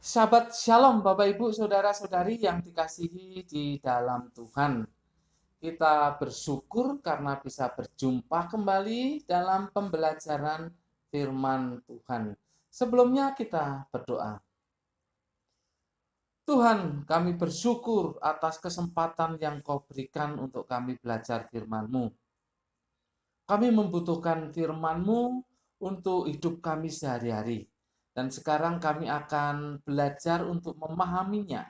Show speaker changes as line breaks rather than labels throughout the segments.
Sahabat Shalom, Bapak Ibu, Saudara-saudari yang dikasihi di dalam Tuhan. Kita bersyukur karena bisa berjumpa kembali dalam pembelajaran firman Tuhan. Sebelumnya kita berdoa. Tuhan, kami bersyukur atas kesempatan yang Kau berikan untuk kami belajar firman-Mu. Kami membutuhkan firman-Mu untuk hidup kami sehari-hari. Dan sekarang kami akan belajar untuk memahaminya,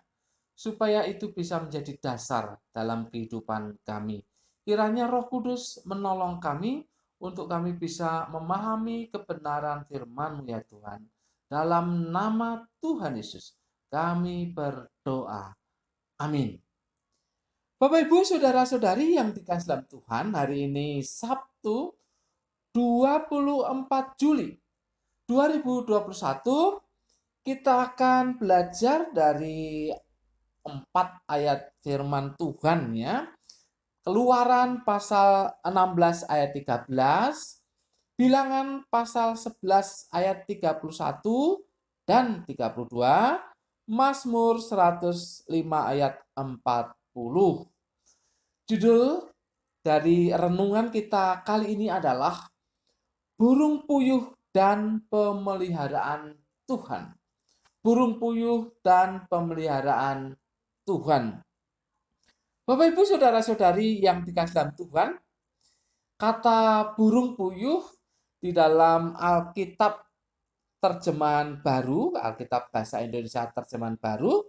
supaya itu bisa menjadi dasar dalam kehidupan kami. Kiranya Roh Kudus menolong kami untuk kami bisa memahami kebenaran firman-Mu ya Tuhan. Dalam nama Tuhan Yesus, kami berdoa. Amin. Bapak Ibu, Saudara-saudari yang dikasihi dalam Tuhan, hari ini Sabtu 24 Juli 2021, kita akan belajar dari 4 ayat firman Tuhan ya. Keluaran pasal 16 ayat 13, Bilangan pasal 11 ayat 31 dan 32, Mazmur 105 ayat 40. Judul dari renungan kita kali ini adalah Burung Puyuh dan Pemeliharaan Tuhan. Burung puyuh dan pemeliharaan Tuhan. Bapak Ibu Saudara-saudari yang dikasihi dalam Tuhan, kata burung puyuh di dalam Alkitab terjemahan baru, Alkitab bahasa Indonesia terjemahan baru,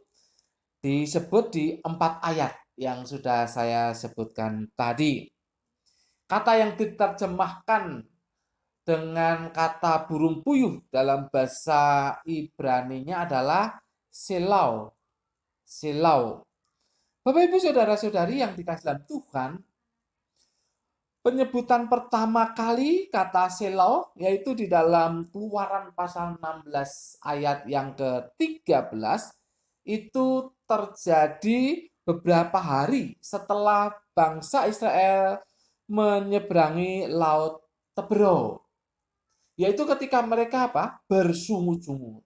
disebut di 4 ayat yang sudah saya sebutkan tadi. Kata yang diterjemahkan dengan kata burung puyuh dalam bahasa Ibrani-nya adalah selau. Selau. Bapak Ibu Saudara-saudari yang dikasihi dalam Tuhan, penyebutan pertama kali kata selau yaitu di dalam Keluaran pasal 16 ayat yang ke-13, itu terjadi beberapa hari setelah bangsa Israel menyeberangi Laut Teberau. Yaitu ketika mereka bersungut-sungut.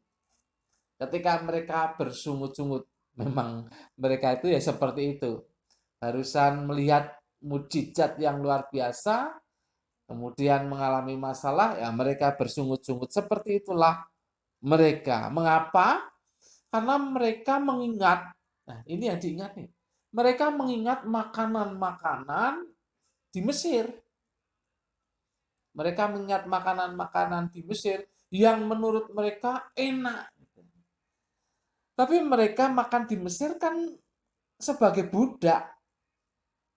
Ketika mereka bersungut-sungut, memang mereka itu ya seperti itu. Barusan melihat mujizat yang luar biasa, kemudian mengalami masalah, ya mereka bersungut-sungut. Seperti itulah mereka. Mengapa? Karena mereka mengingat, nah ini yang diingat nih, mereka mengingat makanan-makanan di Mesir. Mereka mengingat makanan-makanan di Mesir yang menurut mereka enak. Tapi mereka makan di Mesir kan sebagai budak,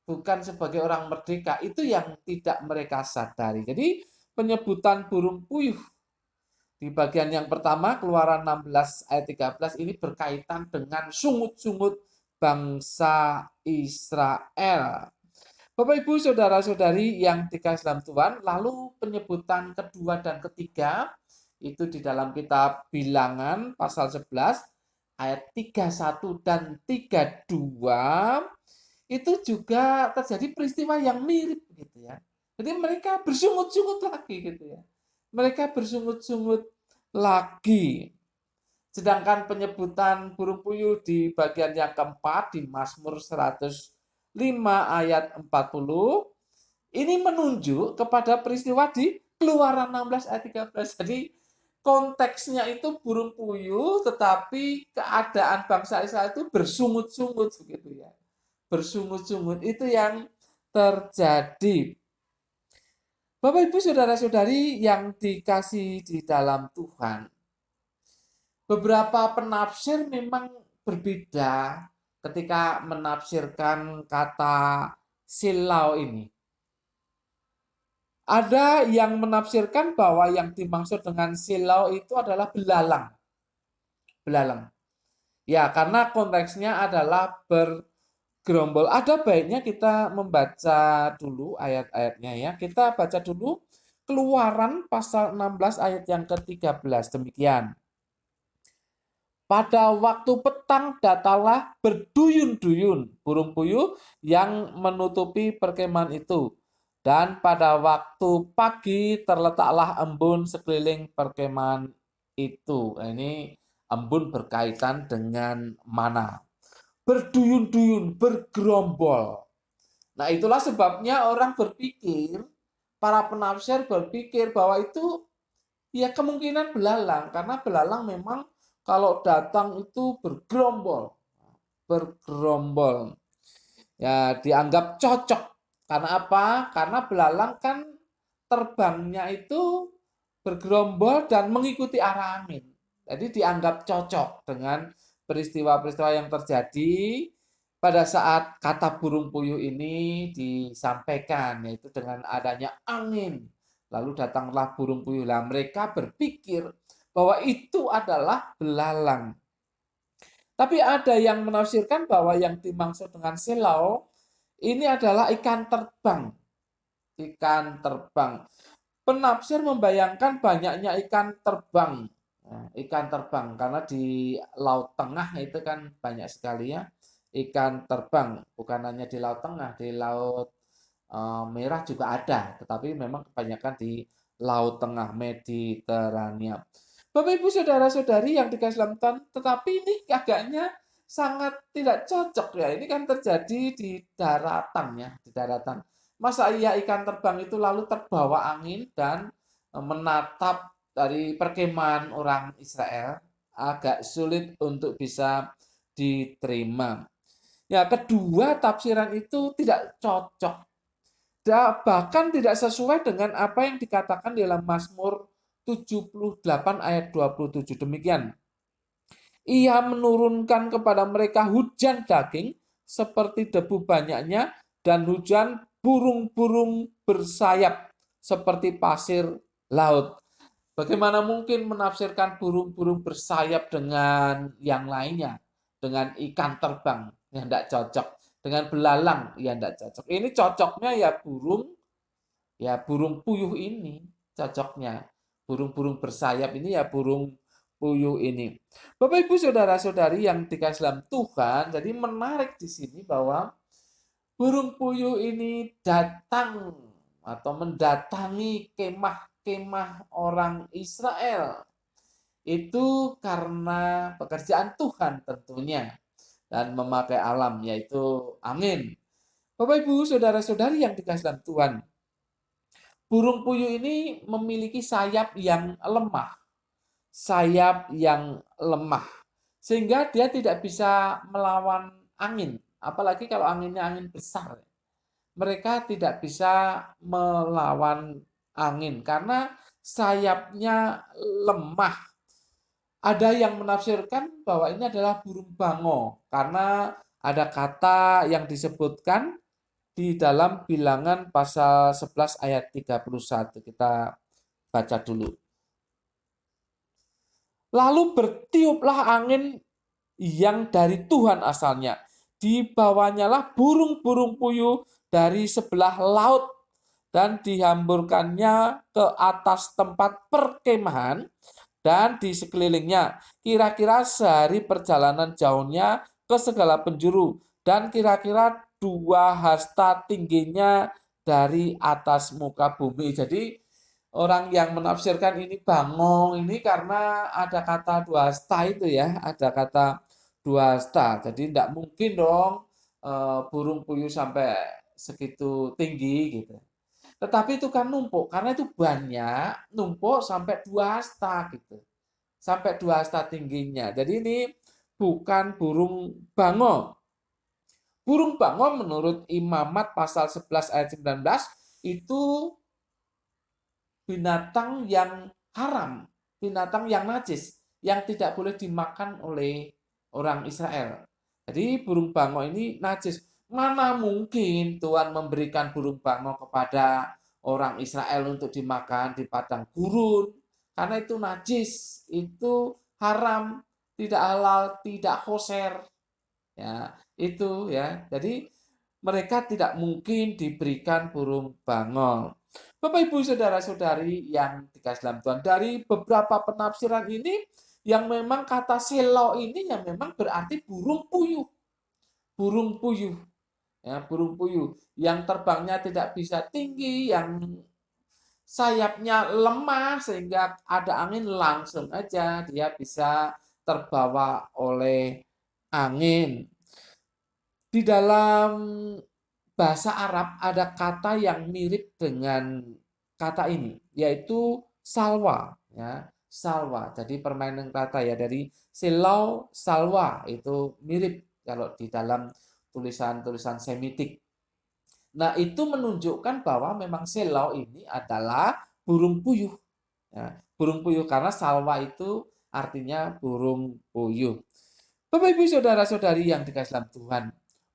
bukan sebagai orang merdeka. Itu yang tidak mereka sadari. Jadi penyebutan burung puyuh di bagian yang pertama, Keluaran 16 ayat 13, ini berkaitan dengan sungut-sungut bangsa Israel. Bapak Ibu Saudara-saudari yang dikasihi dalam Tuhan, lalu penyebutan kedua dan ketiga itu di dalam kitab Bilangan pasal 11 ayat 31 dan 32, itu juga terjadi peristiwa yang mirip gitu ya. Jadi mereka bersungut-sungut lagi gitu ya. Mereka bersungut-sungut lagi. Sedangkan penyebutan burung puyuh di bagian yang keempat di Mazmur 105 ayat 40, ini menunjuk kepada peristiwa di Keluaran 16 ayat 13. Jadi konteksnya itu burung puyuh, tetapi keadaan bangsa Israel itu bersungut-sungut begitu ya. Bersungut-sungut itu yang terjadi. Bapak Ibu Saudara-saudari yang dikasih di dalam Tuhan, beberapa penafsir memang berbeda ketika menafsirkan kata silau ini. Ada yang menafsirkan bahwa yang dimaksud dengan silau itu adalah belalang. Belalang. Ya, karena konteksnya adalah bergerombol. Ada baiknya kita membaca dulu ayat-ayatnya ya. Kita baca dulu Keluaran pasal 16 ayat yang ke-13. Demikian. Pada waktu petang datanglah berduyun-duyun burung puyuh yang menutupi perkemahan itu. Dan pada waktu pagi terletaklah embun sekeliling perkemahan itu. Nah, ini Embun berkaitan dengan mana. Berduyun-duyun, bergerombol. Nah, itulah sebabnya orang berpikir, para penafsir berpikir bahwa itu ya kemungkinan belalang, karena belalang memang kalau datang itu bergerombol. Bergerombol. Ya, dianggap cocok. Karena apa? Karena belalang kan terbangnya itu bergerombol dan mengikuti arah angin. Jadi dianggap cocok dengan peristiwa-peristiwa yang terjadi pada saat kata burung puyuh ini disampaikan, yaitu dengan adanya angin. Lalu datanglah burung puyuh. Lah mereka berpikir bahwa itu adalah belalang. Tapi ada yang menafsirkan bahwa yang dimaksud dengan silau ini adalah ikan terbang. Ikan terbang. Penafsir membayangkan banyaknya ikan terbang. Nah, ikan terbang karena di Laut Tengah itu kan banyak sekali ya ikan terbang. Bukan hanya di Laut Tengah, di Laut Merah juga ada, tetapi memang kebanyakan di Laut Tengah Mediterania. Bapak Ibu saudara-saudari yang dikasih dalam Tuhan, tetapi ini agaknya sangat tidak cocok ya. Ini kan terjadi di daratan ya, di daratan. Masa iya ikan terbang itu lalu terbawa angin dan menatap dari perkemahan orang Israel? Agak sulit untuk bisa diterima. Ya, kedua tafsiran itu tidak cocok. Bahkan tidak sesuai dengan apa yang dikatakan dalam Mazmur 78 ayat 27. Demikian. Ia menurunkan kepada mereka hujan daging seperti debu banyaknya dan hujan burung-burung bersayap seperti pasir laut. Bagaimana mungkin menafsirkan burung-burung bersayap dengan yang lainnya? Dengan ikan terbang, yang tidak cocok. Dengan belalang, yang tidak cocok. Ini cocoknya ya burung puyuh ini cocoknya. Burung-burung bersayap ini ya burung puyuh ini. Bapak Ibu saudara-saudari yang dikasih dalam Tuhan, jadi menarik di sini bahwa burung puyuh ini datang atau mendatangi kemah-kemah orang Israel. Itu karena pekerjaan Tuhan tentunya dan memakai alam yaitu angin. Bapak Ibu saudara-saudari yang dikasih dalam Tuhan, burung puyuh ini memiliki sayap yang lemah. Sayap yang lemah. Sehingga dia tidak bisa melawan angin. Apalagi kalau anginnya angin besar. Mereka tidak bisa melawan angin karena sayapnya lemah. Ada yang menafsirkan bahwa ini adalah burung bango karena ada kata yang disebutkan di dalam Bilangan pasal 11 ayat 31. Kita baca dulu. Lalu bertiuplah angin yang dari Tuhan asalnya. Dibawanyalah burung-burung puyuh dari sebelah laut dan dihamburkannya ke atas tempat perkemahan dan di sekelilingnya. Kira-kira sehari perjalanan jauhnya ke segala penjuru dan kira-kira 2 hasta tingginya dari atas muka bumi. Jadi orang yang menafsirkan ini bangong ini karena ada kata 2 hasta itu ya, ada kata 2 hasta. Jadi tidak mungkin dong burung puyuh sampai segitu tinggi gitu. Tetapi itu kan numpuk, karena itu banyak, numpuk sampai 2 hasta gitu. Sampai 2 hasta tingginya. Jadi ini bukan burung bango. Burung bango menurut Imamat pasal 11 ayat 19 itu binatang yang haram, binatang yang najis, yang tidak boleh dimakan oleh orang Israel. Jadi burung bango ini najis. Mana mungkin Tuhan memberikan burung bango kepada orang Israel untuk dimakan di padang gurun, karena itu najis, itu haram, tidak halal, tidak kosher. Ya, itu ya. Jadi mereka tidak mungkin diberikan burung bango. Bapak Ibu saudara-saudari yang dikasih dalam Tuhan, dari beberapa penafsiran ini yang memang kata selo ini yang memang berarti burung puyuh. Burung puyuh. Ya, burung puyuh yang terbangnya tidak bisa tinggi, yang sayapnya lemah sehingga ada angin langsung aja dia bisa terbawa oleh angin. Di dalam bahasa Arab ada kata yang mirip dengan kata ini, yaitu salwa, ya, salwa. Jadi permainan kata ya dari silau salwa itu mirip kalau di dalam tulisan-tulisan Semitik. Nah, itu menunjukkan bahwa memang silau ini adalah burung puyuh. Ya, burung puyuh karena salwa itu artinya burung puyuh. Bapak Ibu saudara-saudari yang dikasihi dalam Tuhan,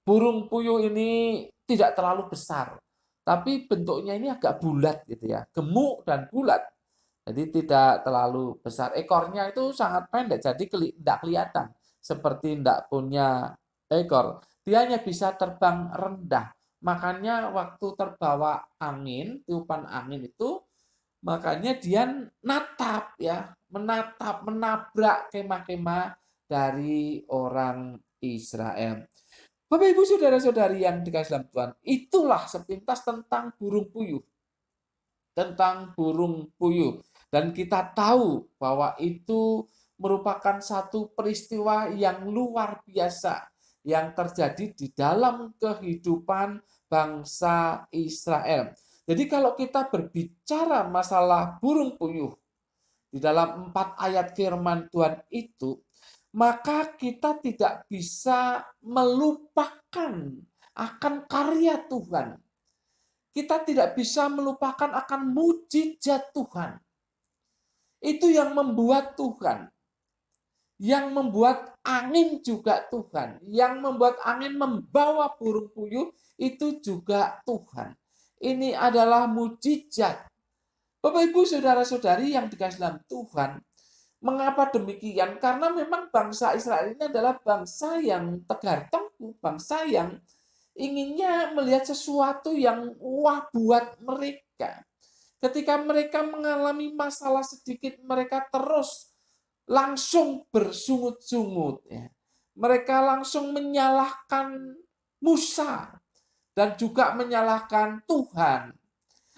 burung puyuh ini tidak terlalu besar, tapi bentuknya ini agak bulat gitu ya, gemuk dan bulat. Jadi tidak terlalu besar. Ekornya itu sangat pendek, jadi tidak kelihatan seperti tidak punya ekor. Dia hanya bisa terbang rendah. Makanya waktu terbawa angin, tiupan angin itu, makanya dia natap ya, menabrak kemah-kemah dari orang Israel. Bapak Ibu saudara-saudari yang dikasihi dalam Tuhan, itulah sepintas tentang burung puyuh. Tentang burung puyuh. Dan kita tahu bahwa itu merupakan satu peristiwa yang luar biasa yang terjadi di dalam kehidupan bangsa Israel. Jadi kalau kita berbicara masalah burung puyuh di dalam 4 ayat firman Tuhan itu, maka kita tidak bisa melupakan akan karya Tuhan. Kita tidak bisa melupakan akan mujizat Tuhan. Itu yang membuat Tuhan. Yang membuat angin juga Tuhan. Yang membuat angin membawa burung puyuh itu juga Tuhan. Ini adalah mujizat. Bapak Ibu saudara-saudari yang dikasihi dalam Tuhan, mengapa demikian? Karena memang bangsa Israel ini adalah bangsa yang tegar tengkuk, bangsa yang inginnya melihat sesuatu yang wah buat mereka. Ketika mereka mengalami masalah sedikit, mereka terus langsung bersungut-sungut. Ya. Mereka langsung menyalahkan Musa dan juga menyalahkan Tuhan.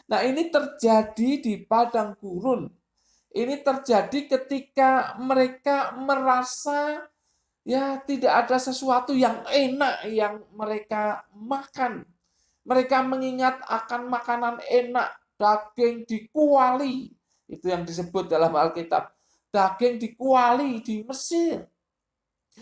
Nah, ini terjadi di padang gurun. Ini terjadi ketika mereka merasa ya tidak ada sesuatu yang enak yang mereka makan. Mereka mengingat akan makanan enak, daging dikuali. Itu yang disebut dalam Alkitab. Daging dikuali di Mesir.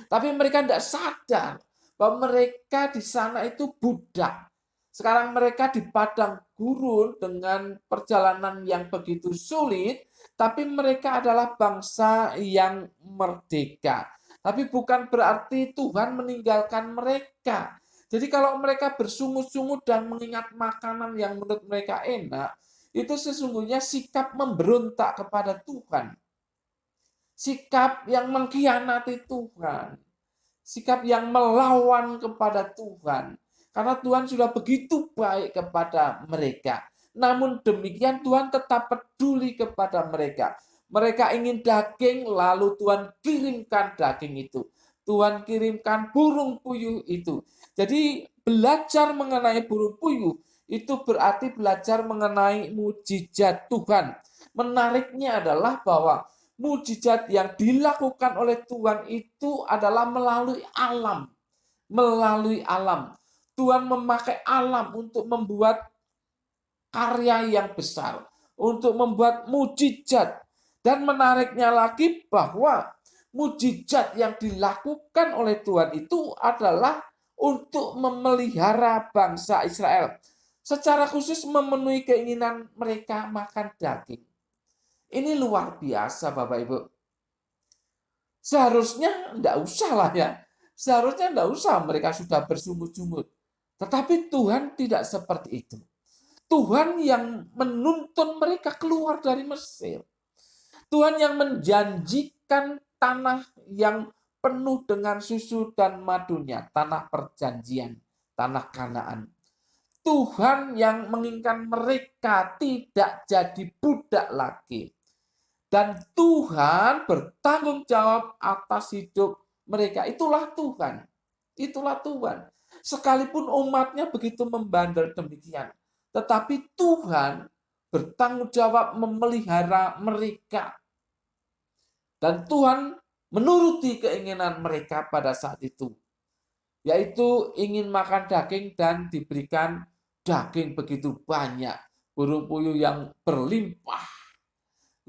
Tapi mereka tidak sadar bahwa mereka di sana itu budak. Sekarang mereka di padang gurun dengan perjalanan yang begitu sulit, tapi mereka adalah bangsa yang merdeka. Tapi bukan berarti Tuhan meninggalkan mereka. Jadi kalau mereka bersungut-sungut dan mengingat makanan yang menurut mereka enak, itu sesungguhnya sikap memberontak kepada Tuhan. Sikap yang mengkhianati Tuhan. Sikap yang melawan kepada Tuhan. Karena Tuhan sudah begitu baik kepada mereka. Namun demikian Tuhan tetap peduli kepada mereka. Mereka ingin daging, lalu Tuhan kirimkan daging itu. Tuhan kirimkan burung puyuh itu. Jadi belajar mengenai burung puyuh itu berarti belajar mengenai mujizat Tuhan. Menariknya adalah bahwa mujizat yang dilakukan oleh Tuhan itu adalah melalui alam. Melalui alam. Tuhan memakai alam untuk membuat karya yang besar. Untuk membuat mujizat. Dan menariknya lagi bahwa mujizat yang dilakukan oleh Tuhan itu adalah untuk memelihara bangsa Israel. Secara khusus memenuhi keinginan mereka makan daging. Ini luar biasa Bapak Ibu. Seharusnya enggak usah lah ya. Seharusnya enggak usah mereka sudah bersungut-sungut. Tetapi Tuhan tidak seperti itu. Tuhan yang menuntun mereka keluar dari Mesir. Tuhan yang menjanjikan tanah yang penuh dengan susu dan madunya. Tanah perjanjian, tanah Kanaan. Tuhan yang menginginkan mereka tidak jadi budak lagi. Dan Tuhan bertanggung jawab atas hidup mereka. Itulah Tuhan. Itulah Tuhan. Sekalipun umatnya begitu membandel demikian. Tetapi Tuhan bertanggung jawab memelihara mereka. Dan Tuhan menuruti keinginan mereka pada saat itu, yaitu ingin makan daging dan diberikan daging begitu banyak, burung puyuh yang berlimpah.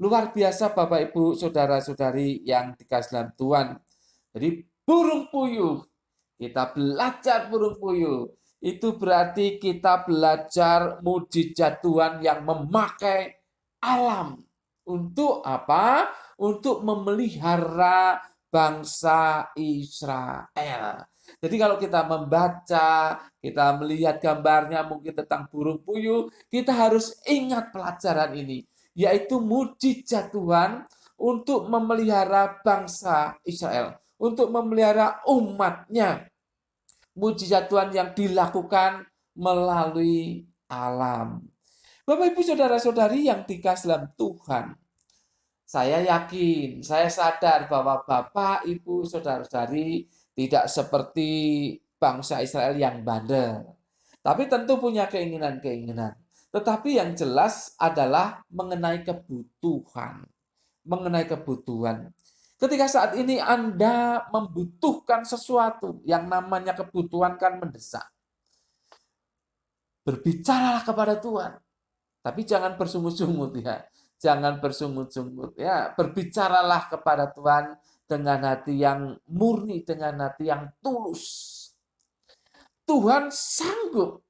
Luar biasa Bapak Ibu Saudara-saudari yang dikasihi dalam Tuhan. Jadi burung puyuh, kita belajar burung puyuh, itu berarti kita belajar mujizat Tuhan yang memakai alam. Untuk apa? Untuk memelihara bangsa Israel. Jadi kalau kita membaca, kita melihat gambarnya mungkin tentang burung puyuh, kita harus ingat pelajaran ini, yaitu mujizat Tuhan untuk memelihara bangsa Israel, untuk memelihara umatnya. Mujizat Tuhan yang dilakukan melalui alam. Bapak Ibu Saudara-saudari yang dikasihi dalam Tuhan, saya yakin, saya sadar bahwa Bapak, Ibu, Saudara-saudari tidak seperti bangsa Israel yang bandel. Tapi tentu punya keinginan-keinginan. Tetapi yang jelas adalah mengenai kebutuhan. Mengenai kebutuhan. Ketika saat ini Anda membutuhkan sesuatu, yang namanya kebutuhan kan mendesak. Berbicaralah kepada Tuhan. Tapi jangan bersungut-sungut ya. Jangan bersungut-sungut ya. Berbicaralah kepada Tuhan dengan hati yang murni, dengan hati yang tulus. Tuhan sanggup.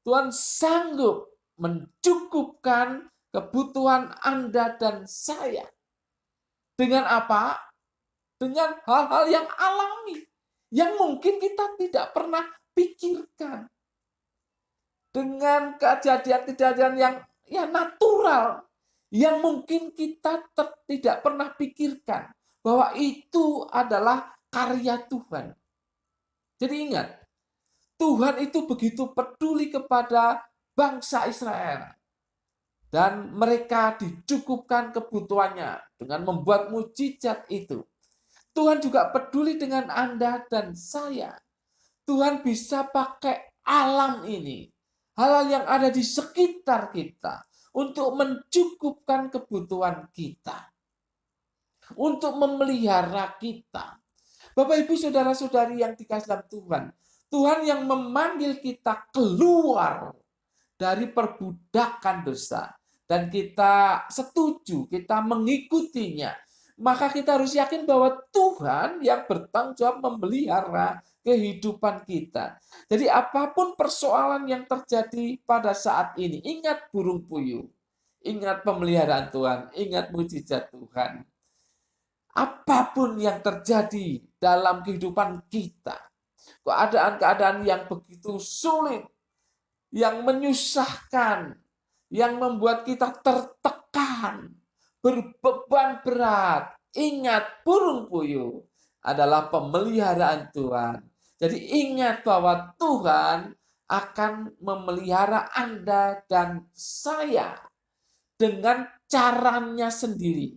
Tuhan sanggup mencukupkan kebutuhan Anda dan saya. Dengan apa? Dengan hal-hal yang alami. Yang mungkin kita tidak pernah pikirkan. Dengan kejadian-kejadian yang natural, yang mungkin kita tidak pernah pikirkan bahwa itu adalah karya Tuhan. Jadi ingat, Tuhan itu begitu peduli kepada bangsa Israel. Dan mereka dicukupkan kebutuhannya dengan membuat mujizat itu. Tuhan juga peduli dengan Anda dan saya. Tuhan bisa pakai alam ini, hal-hal yang ada di sekitar kita, untuk mencukupkan kebutuhan kita, untuk memelihara kita. Bapak, Ibu, Saudara-saudari yang dikasihi dalam Tuhan, Tuhan yang memanggil kita keluar dari perbudakan dosa, dan kita setuju, kita mengikutinya, maka kita harus yakin bahwa Tuhan yang bertanggung jawab memelihara kehidupan kita. Jadi apapun persoalan yang terjadi pada saat ini, ingat burung puyuh, ingat pemeliharaan Tuhan, ingat mujizat Tuhan. Apapun yang terjadi dalam kehidupan kita, keadaan-keadaan yang begitu sulit, yang menyusahkan, yang membuat kita tertekan, berbeban berat. Ingat, burung puyuh adalah pemeliharaan Tuhan. Jadi ingat bahwa Tuhan akan memelihara Anda dan saya dengan caranya sendiri.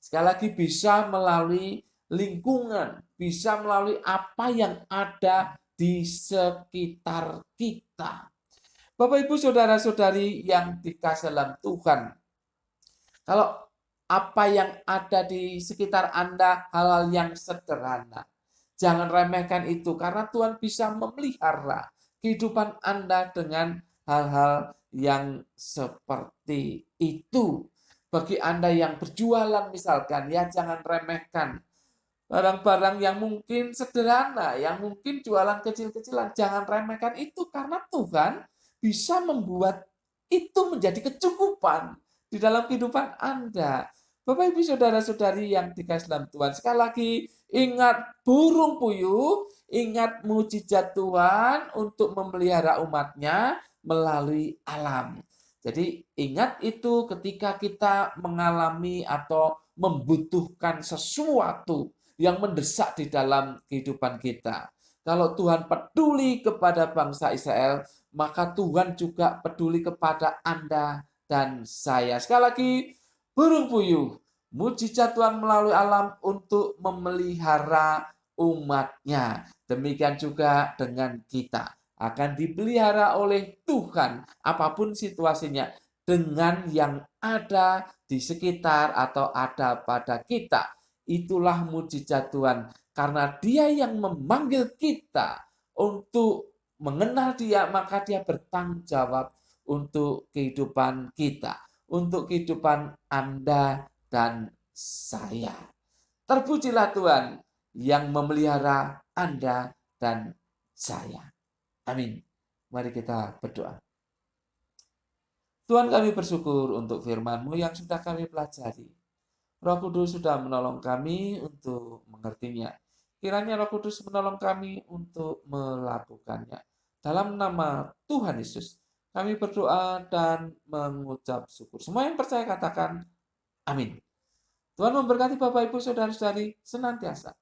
Sekali lagi, bisa melalui lingkungan, bisa melalui apa yang ada di sekitar kita. Bapak, Ibu, Saudara-saudari yang dikasihi dalam Tuhan, kalau apa yang ada di sekitar Anda hal-hal yang sederhana, jangan remehkan itu, karena Tuhan bisa memelihara kehidupan Anda dengan hal-hal yang seperti itu. Bagi Anda yang berjualan misalkan, ya jangan remehkan barang-barang yang mungkin sederhana, yang mungkin jualan kecil-kecilan, jangan remehkan itu, karena Tuhan bisa membuat itu menjadi kecukupan di dalam kehidupan Anda. Bapak, Ibu, Saudara-saudari yang dikasihi dalam Tuhan, sekali lagi ingat burung puyuh, ingat mujizat Tuhan untuk memelihara umatnya melalui alam. Jadi ingat itu ketika kita mengalami atau membutuhkan sesuatu yang mendesak di dalam kehidupan kita. Kalau Tuhan peduli kepada bangsa Israel, maka Tuhan juga peduli kepada Anda dan saya. Sekali lagi, burung puyuh, mujizat Tuhan melalui alam untuk memelihara umatnya. Demikian juga dengan kita, akan dipelihara oleh Tuhan apapun situasinya, dengan yang ada di sekitar atau ada pada kita. Itulah mujizat Tuhan. Karena Dia yang memanggil kita untuk mengenal Dia, maka Dia bertanggung jawab untuk kehidupan kita, untuk kehidupan Anda dan saya. Terpujilah Tuhan yang memelihara Anda dan saya. Amin. Mari kita berdoa. Tuhan, kami bersyukur untuk firman-Mu yang sudah kami pelajari. Roh Kudus sudah menolong kami untuk mengertinya. Kiranya Roh Kudus menolong kami untuk melakukannya. Dalam nama Tuhan Yesus, kami berdoa dan mengucap syukur. Semua yang percaya katakan amin. Tuhan memberkati Bapak Ibu Saudara-saudari senantiasa